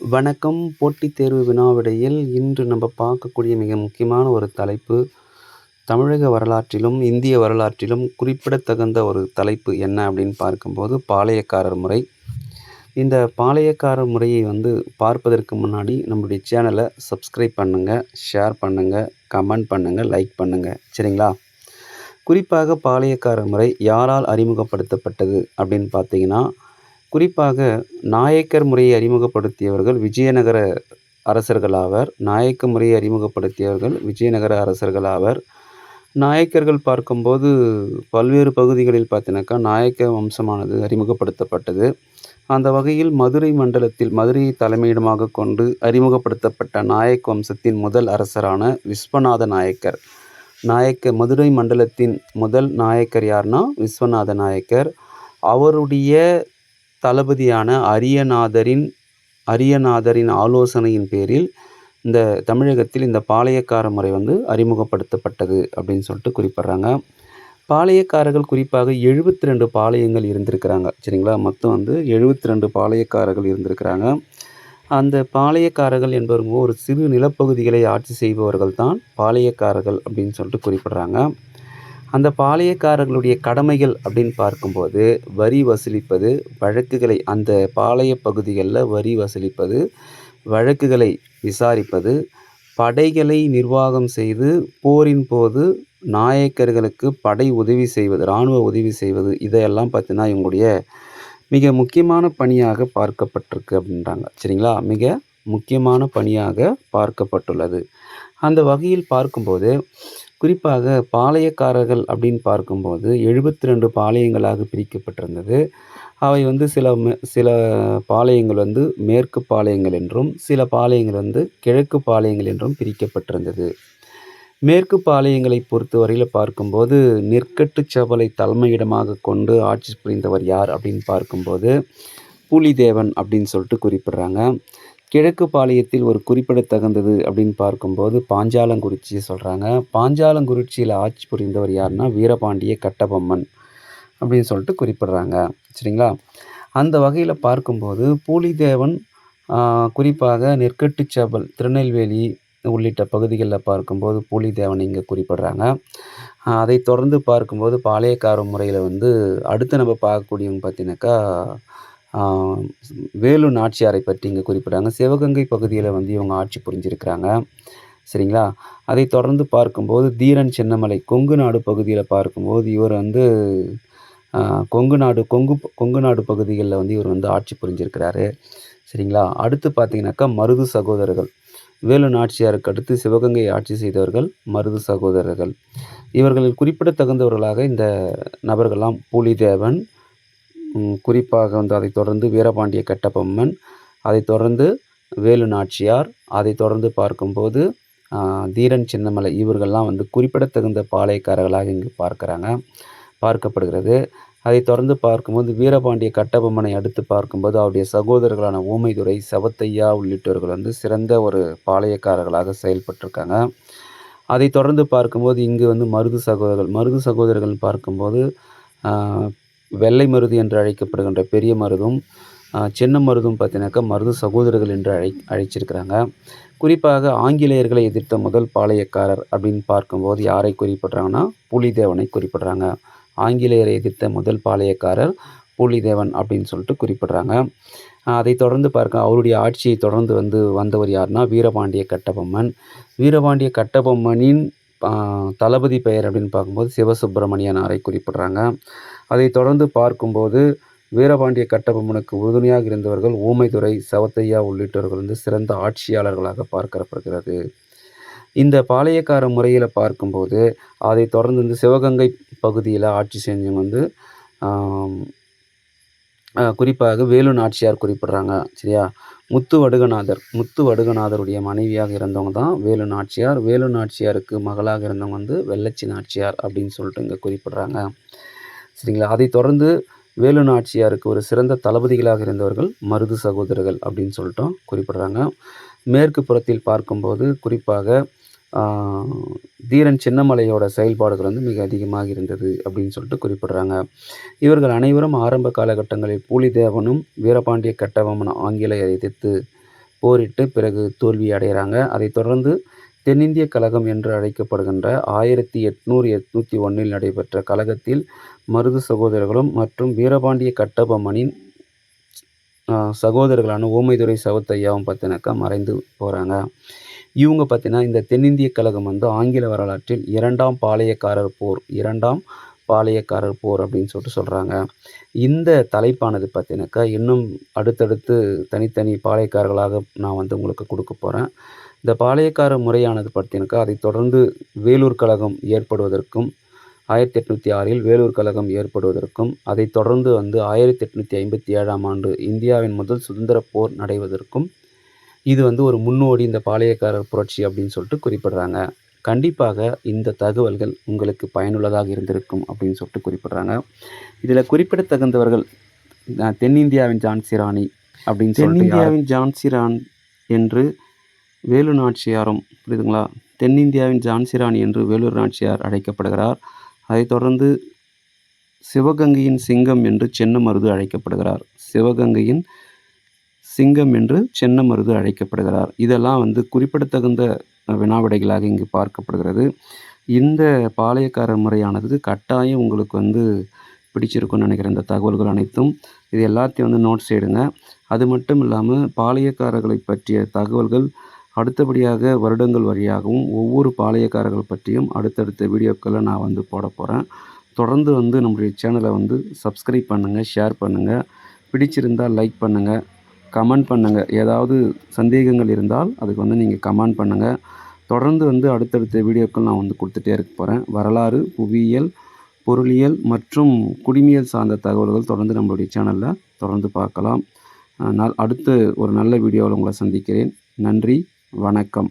வணக்கம். போட்டித் தேர்வு வினாவிடையில் இன்று நம்ம பார்க்கக்கூடிய மிக முக்கியமான ஒரு தலைப்பு, தமிழக வரலாற்றிலும், இந்திய வரலாற்றிலும் குறிப்பிடத்தகுந்த ஒரு தலைப்பு என்ன அப்படின்னு பார்க்கும்போது, பாளையக்காரர் முறை. இந்த பாளையக்காரர் முறையை பார்ப்பதற்கு முன்னாடி நம்மளுடைய சேனலை சப்ஸ்கிரைப் பண்ணுங்க, ஷேர் பண்ணுங்க, கமெண்ட் பண்ணுங்க, லைக் பண்ணுங்க. சரிங்களா? குறிப்பாக பாளையக்காரர் முறை யாரால் அறிமுகப்படுத்தப்பட்டது அப்படின்னு பார்த்தீங்கன்னா, குறிப்பாக நாயக்கர் முறையை அறிமுகப்படுத்தியவர்கள் விஜயநகர அரசர்கள் ஆவர். நாயக்க முறையை அறிமுகப்படுத்தியவர்கள் விஜயநகர அரசர்கள் ஆவர். நாயக்கர்கள் பார்க்கும்போது பல்வேறு பகுதிகளில் பார்த்தீங்கன்னாக்கா, நாயக்க வம்சமானது அறிமுகப்படுத்தப்பட்டது. அந்த வகையில் மதுரை மண்டலத்தில் மதுரையை தலைமையிடமாக கொண்டு அறிமுகப்படுத்தப்பட்ட நாயக் வம்சத்தின் முதல் அரசரான விஸ்வநாத நாயக்கர். மதுரை மண்டலத்தின் முதல் நாயக்கர் யார்னா விஸ்வநாத நாயக்கர். அவருடைய தளபதியான அரியநாதரின் ஆலோசனையின் பேரில் இந்த தமிழகத்தில் இந்த பாளையக்கார முறை அறிமுகப்படுத்தப்பட்டது அப்படின்னு சொல்லிட்டு குறிப்பிட்றாங்க. பாளையக்காரர்கள் குறிப்பாக 72 பாளையங்கள் இருந்திருக்கிறாங்க. சரிங்களா? மொத்தம் 72 பாளையக்காரர்கள் இருந்திருக்கிறாங்க. அந்த பாளையக்காரர்கள் என்பவங்க ஒரு சிறு நிலப்பகுதிகளை ஆட்சி செய்பவர்கள் தான் பாளையக்காரர்கள் அப்படின்னு சொல்லிட்டு குறிப்பிட்றாங்க. அந்த பாளையக்காரர்களுடைய கடமைகள் அப்படின்னு பார்க்கும்போது, வரி வசூலிப்பது, வழக்குகளை அந்த பாளைய பகுதிகளில் வரி வசூலிப்பது, வழக்குகளை விசாரிப்பது, படைகளை நிர்வாகம் செய்து போரின் போது நாயக்கர்களுக்கு படை உதவி செய்வது, இராணுவ உதவி செய்வது, இதையெல்லாம் பார்த்தீங்கன்னா இவங்களுடைய மிக முக்கியமான பணியாக பார்க்கப்பட்டிருக்கு அப்படின்றாங்க. சரிங்களா? மிக முக்கியமான பணியாக பார்க்கப்பட்டுள்ளது. அந்த வகையில் பார்க்கும்போது, குறிப்பாக பாளையக்காரர்கள் அப்படின்னு பார்க்கும்போது 72 பாளையங்களாக பிரிக்கப்பட்டிருந்தது. அவை சில பாளையங்கள் மேற்கு பாளையங்கள் என்றும், சில பாளையங்கள் கிழக்கு பாளையங்கள் என்றும் பிரிக்கப்பட்டிருந்தது. மேற்கு பாளையங்களை பொறுத்தவரையில் பார்க்கும்போது நெற்கட்டுச் சபலை தலைமையிடமாக கொண்டு ஆட்சி புரிந்தவர் யார் அப்படின்னு பார்க்கும்போது பூலிதேவன் அப்படின்னு சொல்லிட்டு குறிப்பிட்றாங்க. கிழக்கு பாளையத்தில் ஒரு குறிப்பிடத்தகுந்தது அப்படின்னு பார்க்கும்போது பாஞ்சாலங்குறிச்சியை சொல்கிறாங்க. பாஞ்சாலங்குறிச்சியில் ஆட்சி புரிந்தவர் யாருன்னா வீரபாண்டிய கட்டபொம்மன் அப்படின்னு சொல்லிட்டு குறிப்பிட்றாங்க. சரிங்களா? அந்த வகையில் பார்க்கும்போது பூலிதேவன் குறிப்பாக நெற்கட்டுச்சபல், திருநெல்வேலி உள்ளிட்ட பகுதிகளில் பார்க்கும்போது பூலிதேவன் இங்கே குறிப்பிட்றாங்க. அதை தொடர்ந்து பார்க்கும்போது பாளையக்கார முறையில் அடுத்து நம்ம பார்க்கக்கூடியவங்க பார்த்தீங்கன்னாக்கா வேலு நாச்சியாரை பற்றி இங்கே குறிப்பிட்றாங்க. சிவகங்கை பகுதியில் இவங்க ஆட்சி புரிஞ்சிருக்கிறாங்க. சரிங்களா? அதை தொடர்ந்து பார்க்கும்போது தீரன் சின்னமலை கொங்கு நாடு பகுதியில் பார்க்கும்போது இவர் கொங்கு நாடு பகுதிகளில் இவர் ஆட்சி புரிஞ்சிருக்கிறாரு. சரிங்களா? அடுத்து பார்த்தீங்கன்னாக்கா மருது சகோதரர்கள். வேலு நாச்சியாருக்கு அடுத்து சிவகங்கையை ஆட்சி செய்தவர்கள் மருது சகோதரர்கள். இவர்களில் குறிப்பிடத்தகுந்தவர்களாக இந்த நபர்கள்லாம் பூலிதேவன், குறிப்பாக அதைத் தொடர்ந்து வீரபாண்டிய கட்டபொம்மன், அதைத் தொடர்ந்து வேலு நாச்சியார், அதைத் தொடர்ந்து பார்க்கும்போது தீரன் சின்னமலை, இவர்கள்லாம் குறிப்பிடத்தகுந்த பாளையக்காரர்களாக இங்கு பார்க்கப்படுகிறது. அதைத் தொடர்ந்து பார்க்கும்போது வீரபாண்டிய கட்டபொம்மனை அடுத்து பார்க்கும்போது அவருடைய சகோதரர்களான ஊமைதுரை, சவத்தையா உள்ளிட்டவர்கள் சிறந்த ஒரு பாளையக்காரர்களாக செயல்பட்டிருக்காங்க. அதைத் தொடர்ந்து பார்க்கும்போது இங்கு மருது சகோதரர்கள் பார்க்கும்போது வெள்ளை மருது என்று அழைக்கப்படுகின்ற பெரிய மருதும், சின்ன மருதும் பார்த்தீங்கன்னாக்கா மருது சகோதரர்கள் என்று அழைச்சிருக்கிறாங்க. குறிப்பாக ஆங்கிலேயர்களை எதிர்த்த முதல் பாளையக்காரர் அப்படின்னு பார்க்கும்போது யாரை குறிப்பிட்றாங்கன்னா பூலிதேவனை குறிப்பிட்றாங்க. ஆங்கிலேயரை எதிர்த்த முதல் பாளையக்காரர் பூலிதேவன் அப்படின்னு சொல்லிட்டு குறிப்பிட்றாங்க. அதை தொடர்ந்து அவருடைய ஆட்சியை தொடர்ந்து வந்தவர் யாருன்னா வீரபாண்டிய கட்டபொம்மன். வீரபாண்டிய கட்டபொம்மனின் தளபதி பெயர் அப்படின்னு பார்க்கும்போது சிவசுப்பிரமணியனாரை குறிப்பிட்றாங்க. அதை தொடர்ந்து பார்க்கும்போது வீரபாண்டிய கட்டபொம்மனுக்கு உறுதுணையாக இருந்தவர்கள் ஊமைதுரை, சவத்தையா உள்ளிட்டவர்கள் சிறந்த ஆட்சியாளர்களாக பார்க்கப்படுகிறது. இந்த பாளையக்கார முறையில் பார்க்கும்போது அதை தொடர்ந்து சிவகங்கை பகுதியில் ஆட்சி செஞ்சவங்க குறிப்பாக வேலு நாச்சியார் குறிப்பிட்றாங்க. சரியா? முத்து வடுகநாதருடைய மனைவியாக இருந்தவங்க தான் வேலு நாச்சியார். வேலு நாச்சியாருக்கு மகளாக இருந்தவங்க வெள்ளச்சி நாச்சியார் அப்படின்னு சொல்லிட்டு இங்கே குறிப்பிட்றாங்க. சரிங்களா? அதை தொடர்ந்து வேலு நாச்சியாருக்கு ஒரு சிறந்த தளபதிகளாக இருந்தவர்கள் மருது சகோதரர்கள் அப்படின்னு சொல்லிட்டும் குறிப்பிட்றாங்க. மேற்கு புறத்தில் பார்க்கும்போது குறிப்பாக தீரன் சின்னமலையோட செயல்பாடுகள் மிக அதிகமாக இருந்தது அப்படின்னு சொல்லிட்டு குறிப்பிட்றாங்க. இவர்கள் அனைவரும் ஆரம்ப காலகட்டங்களில் பூலிதேவனும் வீரபாண்டிய கட்டபொம்மன் ஆங்கிலேயரை எதிர்த்து போரிட்டு பிறகு தோல்வி அடைகிறாங்க. அதைத் தொடர்ந்து தென்னிந்திய கழகம் என்று அழைக்கப்படுகின்ற 1800-801 நடைபெற்ற கழகத்தில் மருது சகோதரர்களும் மற்றும் வீரபாண்டிய கட்டபொம்மனின் சகோதரர்களான ஊமைதுரை சவுத்தையாவும் பார்த்தீங்கன்னாக்கா மறைந்து போகிறாங்க. இவங்க பார்த்தீங்கன்னா இந்த தென்னிந்திய கழகம் வந்து ஆங்கில வரலாற்றில் 2ஆம் பாளையக்காரர் போர் அப்படின்னு சொல்கிறாங்க. இந்த தலைப்பானது பார்த்தீங்கன்னாக்கா இன்னும் அடுத்தடுத்து தனித்தனி பாளையக்காரர்களாக நான் வந்து உங்களுக்கு கொடுக்க போகிறேன். இந்த பாளையக்கார முறையானது பார்த்தீங்கன்னாக்கா அதைத் தொடர்ந்து வேலூர் கழகம் ஏற்படுவதற்கும் 1806 வேலூர் கழகம் ஏற்படுவதற்கும் அதைத் தொடர்ந்து வந்து 1857ஆம் ஆண்டு இந்தியாவின் முதல் சுதந்திர போர் நடைவதற்கும் இது வந்து ஒரு முன்னோடி இந்த பாளையக்காரர் புரட்சி அப்படின்னு சொல்லிட்டு குறிப்பிடுறாங்க. கண்டிப்பாக இந்த தகவல்கள் உங்களுக்கு பயனுள்ளதாக இருந்திருக்கும் அப்படின்னு சொல்லிட்டு குறிப்பிடுறாங்க. இதில் குறிப்பிடத்தகுந்தவர்கள் தென்னிந்தியாவின் ஜான்சி ராணி அப்படின்னு தென்னிந்தியாவின் ஜான்சி ராணி என்று வேலு நாச்சியாரும் புரியுதுங்களா? தென்னிந்தியாவின் ஜான்சி ராணி என்று வேலூர் நாச்சியார் அழைக்கப்படுகிறார். அதைத் தொடர்ந்து சிவகங்கையின் சிங்கம் என்று சென்னமருது அழைக்கப்படுகிறார். சிவகங்கையின் சிங்கம் என்று சென்னமருது அழைக்கப்படுகிறார். இதெல்லாம் வந்து குறிப்பிடத்தகுந்த வினாவிடைகளாக இங்கு பார்க்கப்படுகிறது. இந்த பாளையக்காரர் முறையானது கட்டாயம் உங்களுக்கு வந்து பிடிச்சிருக்குன்னு நினைக்கிறேன். இந்த தகவல்கள் அனைத்தும் இது எல்லாத்தையும் வந்து நோட்ஸ் எடுங்க. அது மட்டும் இல்லாமல் பாளையக்காரர்களை பற்றிய தகவல்கள் அடுத்தபடியாக வருடங்கள் வழியாகவும் ஒவ்வொரு பாளையக்காரர்கள் பற்றியும் அடுத்தடுத்த வீடியோக்களை நான் வந்து போட போகிறேன். தொடர்ந்து வந்து நம்முடைய சேனலை வந்து சப்ஸ்கிரைப் பண்ணுங்கள், ஷேர் பண்ணுங்கள், பிடிச்சிருந்தால் லைக் பண்ணுங்கள், கமெண்ட் பண்ணுங்கள். ஏதாவது சந்தேகங்கள் இருந்தால் அதுக்கு வந்து நீங்கள் கமெண்ட் பண்ணுங்கள். தொடர்ந்து வந்து அடுத்தடுத்த வீடியோக்கள் நான் வந்து கொடுத்துட்டே இருக்க போகிறேன். வரலாறு, புவியியல், பொருளியல் மற்றும் குடிமியல் சார்ந்த தகவல்கள் தொடர்ந்து நம்மளுடைய சேனலில் தொடர்ந்து பார்க்கலாம். அடுத்து ஒரு நல்ல வீடியோவில் உங்களை சந்திக்கிறேன். நன்றி, வணக்கம்.